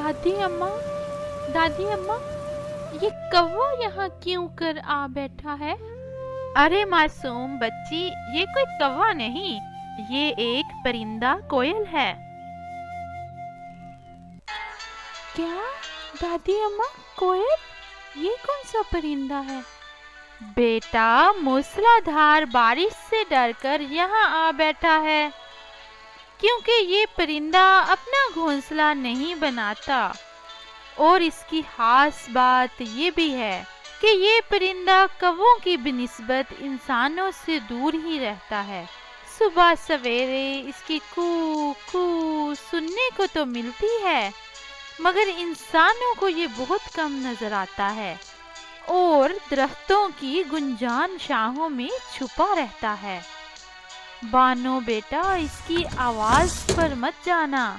दादी अम्मा, ये कौवा यहाँ क्यों कर आ बैठा है? अरे मासूम बच्ची, ये कोई कौवा नहीं, ये एक परिंदा कोयल है। क्या दादी अम्मा, कोयल? ये कौन सा परिंदा है? बेटा, मूसलाधार बारिश से डरकर यहाँ आ बैठा है, क्योंकि ये परिंदा अपना घोंसला नहीं बनाता। और इसकी खास बात ये भी है कि ये परिंदा कौवों की बिनिस्बत इंसानों से दूर ही रहता है। सुबह सवेरे इसकी कू कू सुनने को तो मिलती है, मगर इंसानों को ये बहुत कम नजर आता है और दरख्तों की गुंजान शाहों में छुपा रहता है। बानो बेटा, इसकी आवाज पर मत जाना।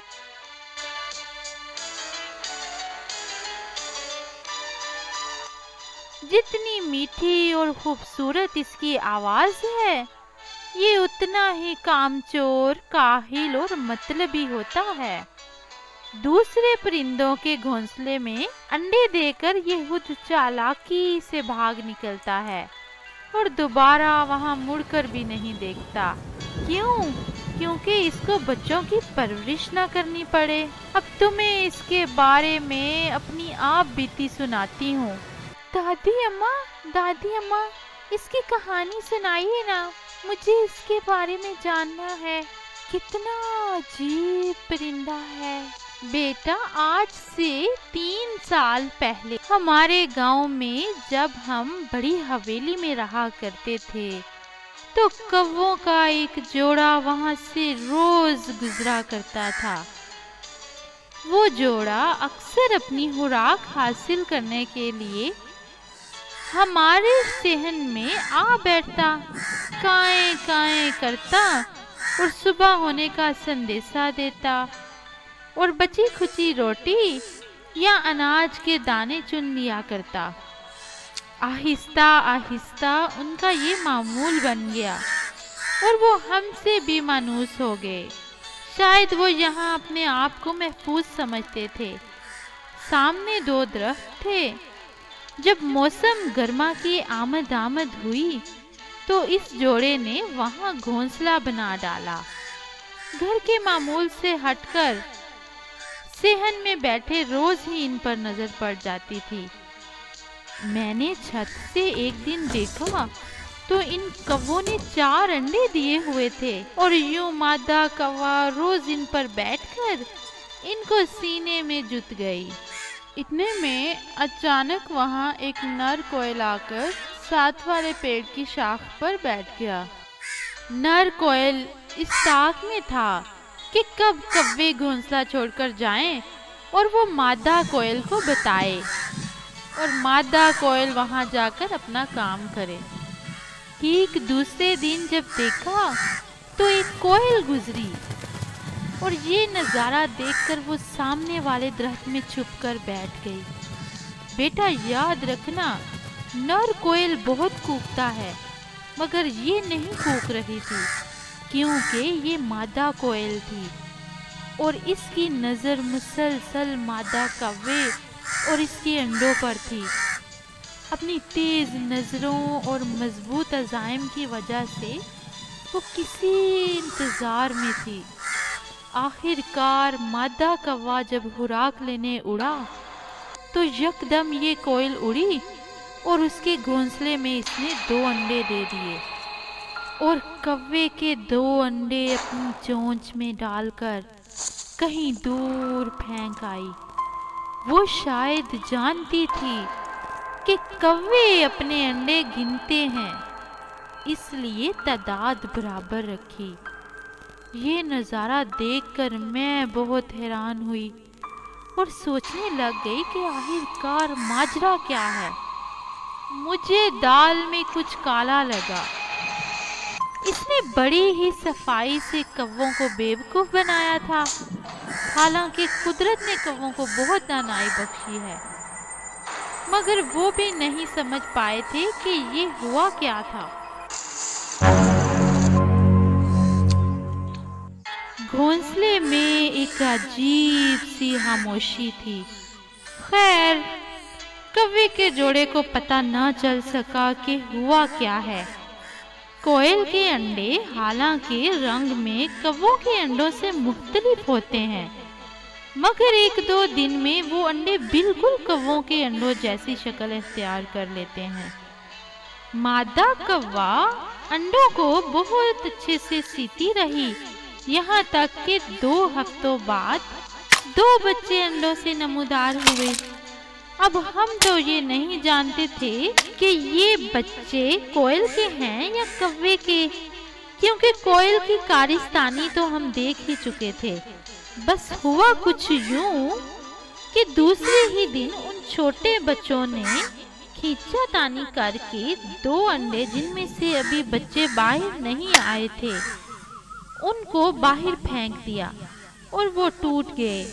जितनी मीठी और खूबसूरत इसकी आवाज है, ये उतना ही कामचोर, काहिल और मतलबी होता है। दूसरे परिंदों के घोंसले में अंडे देकर ये खुद चालाकी से भाग निकलता है और दोबारा वहां मुड़कर भी नहीं देखता। क्यों? क्योंकि इसको बच्चों की परवरिश ना करनी पड़े। अब तुम्हें इसके बारे में अपनी आप बीती सुनाती हूँ। दादी अम्मा, इसकी कहानी सुनाइए ना, मुझे इसके बारे में जानना है। कितना अजीब परिंदा है। बेटा, आज से 3 साल पहले हमारे गांव में जब हम बड़ी हवेली में रहा करते थे, तो कौवों का एक जोड़ा वहां से रोज गुजरा करता था। वो जोड़ा अक्सर अपनी खुराक हासिल करने के लिए हमारे सहन में आ बैठता, काएं काएं करता और सुबह होने का संदेशा देता और बची खुची रोटी या अनाज के दाने चुन लिया करता। आहिस्ता आहिस्ता उनका ये मामूल बन गया और वो हमसे भी मानूस हो गए। शायद वो यहाँ अपने आप को महफूज समझते थे। सामने 2 दरख्त थे। जब मौसम गर्मा की आमद हुई तो इस जोड़े ने वहाँ घोंसला बना डाला। घर के मामूल से हटकर सेहन में बैठे रोज ही इन पर नजर पड़ जाती थी। मैंने छत से एक दिन देखा तो इन कौवों ने 4 अंडे दिए हुए थे और यूं मादा कौवा रोज इन पर बैठकर इनको सीने में जुत गई। इतने में अचानक वहां एक नर कोयल आकर साथ वाले पेड़ की शाख पर बैठ गया। नर कोयल इस ताक में था कि कब कौवे घोंसला छोड़कर जाएं और वो मादा कोयल को बताए और मादा कोयल वहां जाकर अपना काम करे। ठीक दूसरे दिन जब देखा तो एक कोयल गुजरी और ये नज़ारा देखकर वो सामने वाले दरख्त में छुपकर बैठ गई। बेटा, याद रखना, नर कोयल बहुत कूकता है, मगर ये नहीं कूक रही थी क्योंकि ये मादा कोयल थी और इसकी नज़र मुसलसल मादा कौवे और इसके अंडों पर थी। अपनी तेज नज़रों और मजबूत अज़ाइम की वजह से वो किसी इंतज़ार में थी। आखिरकार मादा कौवा जब खुराक लेने उड़ा तो यकदम ये कोयल उड़ी और उसके घोंसले में इसने 2 अंडे दे दिए और कौवे के 2 अंडे अपनी चोंच में डालकर कहीं दूर फेंक आई। वो शायद जानती थी कि कौवे अपने अंडे गिनते हैं, इसलिए तादाद बराबर रखी। ये नज़ारा देखकर मैं बहुत हैरान हुई और सोचने लग गई कि आखिरकार माजरा क्या है। मुझे दाल में कुछ काला लगा। इसने बड़ी ही सफाई से कौवों को बेवकूफ़ बनाया था। हालांकि कुदरत ने कौवों को बहुत दानाई बख्शी है, मगर वो भी नहीं समझ पाए थे कि ये हुआ क्या था। घोंसले में एक अजीब सी खामोशी थी। खैर, कौवे के जोड़े को पता न चल सका कि हुआ क्या है। कोयल के अंडे हालांकि रंग में कौवों के अंडों से मुख्तलिफ होते हैं, मगर एक दो दिन में वो अंडे बिल्कुल कौवों के अंडों जैसी शक्ल इख्तियार कर लेते हैं। मादा कौवा अंडों को बहुत अच्छे से सीती रही, यहाँ तक कि 2 हफ्तों बाद 2 बच्चे अंडों से नमूदार हुए। अब हम तो ये नहीं जानते थे कि ये बच्चे कोयल के हैं या कौवे के, क्योंकि कोयल की कारिस्तानी तो हम देख ही चुके थे। बस हुआ कुछ यूं कि दूसरे ही दिन उन छोटे बच्चों ने खींचातानी करके 2 अंडे, जिनमें से अभी बच्चे बाहर नहीं आए थे, उनको बाहर फेंक दिया और वो टूट गए।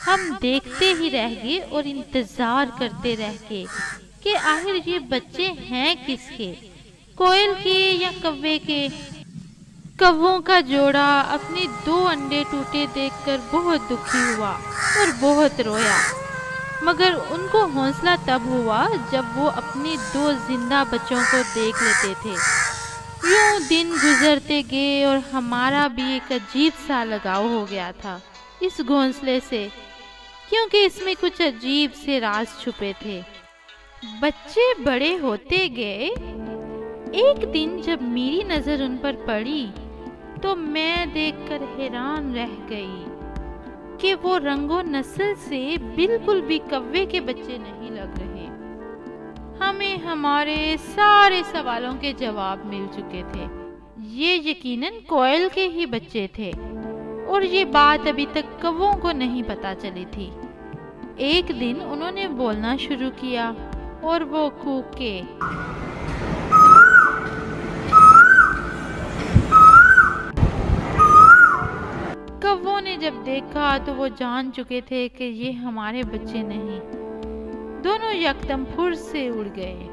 हम देखते ही रह गए और इंतजार करते रह गए कि आखिर ये बच्चे हैं किसके, कोयल के या कौवे के। कौवों का जोड़ा अपने 2 अंडे टूटे देखकर बहुत दुखी हुआ और बहुत रोया, मगर उनको हौसला तब हुआ जब वो अपने 2 जिंदा बच्चों को देख लेते थे। यूं दिन गुजरते गए और हमारा भी एक अजीब सा लगाव हो गया था इस घोंसले से, क्योंकि इसमें कुछ अजीब से राज छुपे थे। बच्चे बड़े होते गए। एक दिन जब मेरी नजर उन पर पड़ी तो मैं देखकर हैरान रह गई कि वो रंगो नस्ल से बिल्कुल भी कौवे के बच्चे नहीं लग रहे। हमें हमारे सारे सवालों के जवाब मिल चुके थे। ये यकीनन कोयल के ही बच्चे थे और ये बात अभी तक कौवों को नहीं पता चली थी। एक दिन उन्होंने बोलना शुरू किया और वो कूके। कौवों ने जब देखा तो वो जान चुके थे कि ये हमारे बच्चे नहीं। दोनों यकदम फुर से उड़ गए।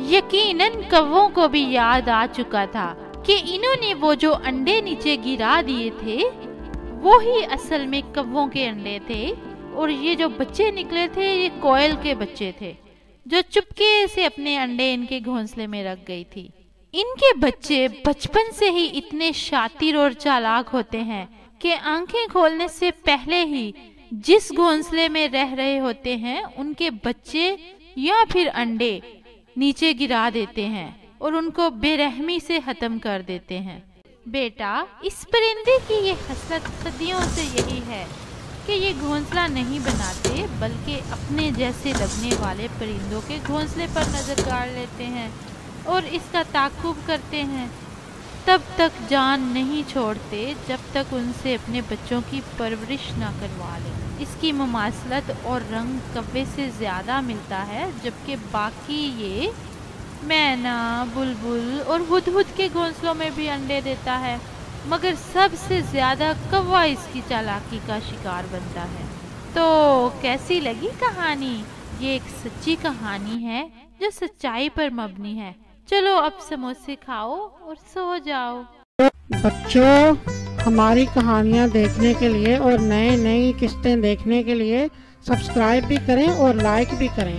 यकीनन कौवों को भी याद आ चुका था कि इन्होंने वो जो अंडे नीचे गिरा दिए थे वो ही असल में कौवों के अंडे थे, और ये जो बच्चे निकले थे ये कोयल के बच्चे थे जो चुपके से अपने अंडे इनके घोंसले में रख गई थी। इनके बच्चे बचपन से ही इतने शातिर और चालाक होते हैं कि आंखें खोलने से पहले ही जिस घोंसले में रह रहे होते हैं उनके बच्चे या फिर अंडे नीचे गिरा देते हैं और उनको बेरहमी से खत्म कर देते हैं। बेटा, इस परिंदे की ये हसरत सदियों से यही है कि ये घोंसला नहीं बनाते, बल्कि अपने जैसे लगने वाले परिंदों के घोंसले पर नजर गाड़ लेते हैं और इसका ताक़ुब करते हैं। तब तक जान नहीं छोड़ते जब तक उनसे अपने बच्चों की परवरिश ना करवा लें। इसकी मुमासलत और रंग कौवे से ज़्यादा मिलता है, जबकि बाकी ये मैना, बुलबुल और हुदहुद के घोंसलों में भी अंडे देता है, मगर सबसे ज़्यादा कौवा इसकी चालाकी का शिकार बनता है। तो कैसी लगी कहानी? ये एक सच्ची कहानी है जो सच्चाई पर मबनी है। चलो अब समोसे खाओ और सो जाओ। बच्चों, हमारी कहानियाँ देखने के लिए और नई नई किस्तें देखने के लिए सब्सक्राइब भी करें और लाइक भी करें।